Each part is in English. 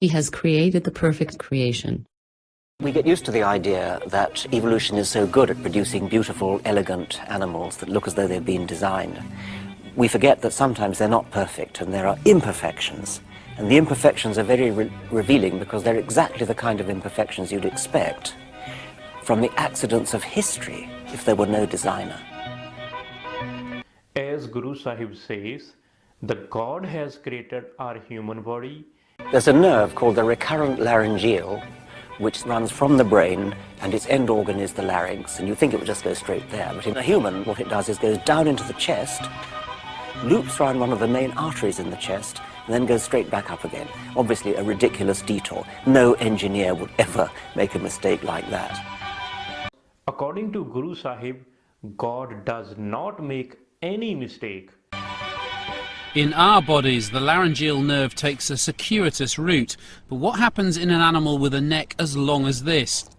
He has created the perfect creation. We get used to the idea that evolution is so good at producing beautiful, elegant animals that look as though they've been designed. We forget that sometimes they're not perfect and there are imperfections. And the imperfections are very revealing because they're exactly the kind of imperfections you'd expect from the accidents of history if there were no designer. As Guru Sahib says, the God has created our human body. There's a nerve called the recurrent laryngeal, which runs from the brain, and its end organ is the larynx, and you think it would just go straight there. But in a human, what it does is goes down into the chest, loops around one of the main arteries in the chest, and then goes straight back up again. Obviously a ridiculous detour. No engineer would ever make a mistake like that. According to Guru Sahib, God does not make any mistake. In our bodies, the laryngeal nerve takes a circuitous route, but what happens in an animal with a neck as long as this?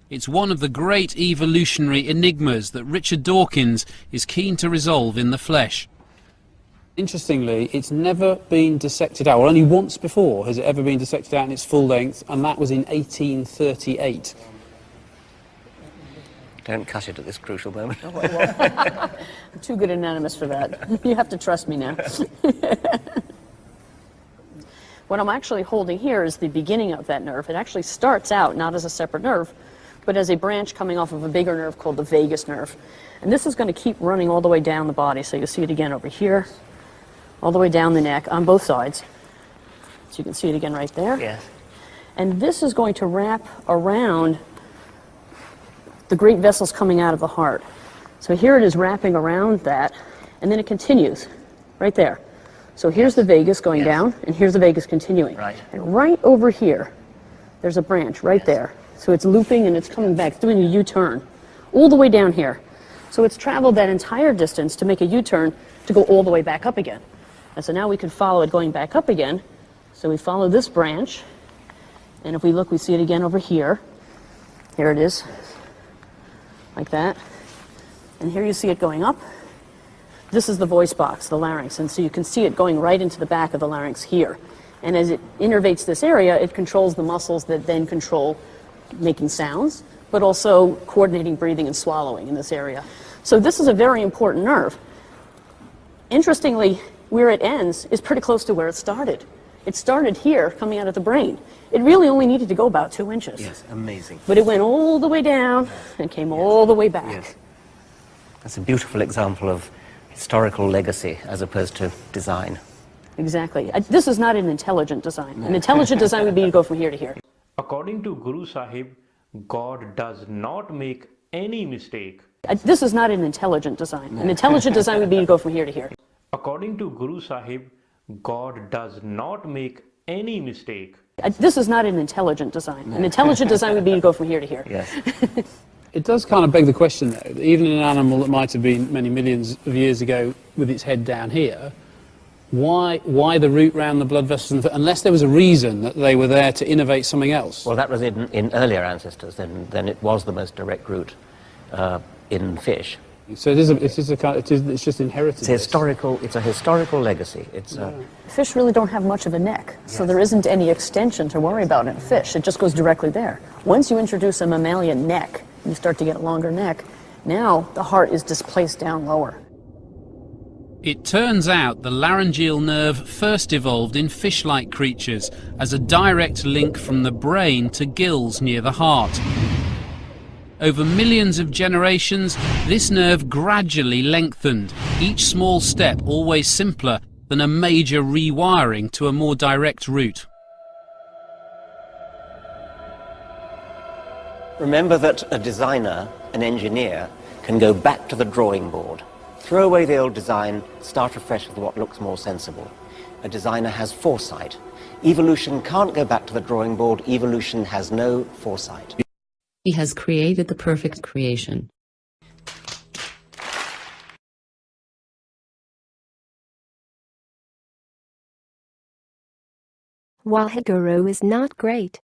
It's one of the great evolutionary enigmas that Richard Dawkins is keen to resolve in the flesh. Interestingly, it's never been dissected out, or only once before has it ever been dissected out in its full length, and that was in 1838. Don't cut it at this crucial moment. I'm too good an animist for that. You have to trust me now. What I'm actually holding here is the beginning of that nerve. It actually starts out not as a separate nerve, but as a branch coming off of a bigger nerve called the vagus nerve. And this is going to keep running all the way down the body. So you'll see it again over here, all the way down the neck on both sides. So you can see it again right there. Yes. And this is going to wrap around the great vessels coming out of the heart. So here it is wrapping around that, and then it continues right there. So here's the vagus going down, and here's the vagus continuing. Right. And right over here, there's a branch right there. So it's looping and it's coming back, it's doing a U-turn all the way down here. So it's traveled that entire distance to make a U-turn to go all the way back up again. And so now we can follow it going back up again. So we follow this branch, and if we look, we see it again over here. Here it is. Like that. And here you see it going up. This is the voice box, the larynx, and so you can see it going right into the back of the larynx here. And as it innervates this area, it controls the muscles that then control making sounds, but also coordinating breathing and swallowing in this area. So this is a very important nerve. Interestingly, where it ends is pretty close to where it started. It started here, coming out of the brain. It really only needed to go about 2 inches. Yes, amazing. But it went all the way down and came all the way back. Yes. That's a beautiful example of historical legacy as opposed to design. Exactly. This is not an intelligent design. An intelligent design would be to go from here to here. According to Guru Sahib, God does not make any mistake. This is not an intelligent design. An intelligent design would be to go from here to here. According to Guru Sahib, God does not make any mistake. This is not an intelligent design. An intelligent design would be to go from here to here. Yes. It does kind of beg the question, though, that even in an animal that might have been many millions of years ago with its head down here, why the route round the blood vessels, unless there was a reason that they were there to innovate something else? Well, that was in earlier ancestors, then it was the most direct route in fish. So it's just inherited. It's a historical legacy. Fish really don't have much of a neck, so there isn't any extension to worry about in a fish. It just goes directly there. Once you introduce a mammalian neck, you start to get a longer neck. Now the heart is displaced down lower. It turns out the laryngeal nerve first evolved in fish-like creatures as a direct link from the brain to gills near the heart. Over millions of generations, this nerve gradually lengthened, each small step always simpler than a major rewiring to a more direct route. Remember that a designer, an engineer, can go back to the drawing board, throw away the old design, start afresh with what looks more sensible. A designer has foresight. Evolution can't go back to the drawing board. Evolution has no foresight. He has created the perfect creation. Waheguru is not great.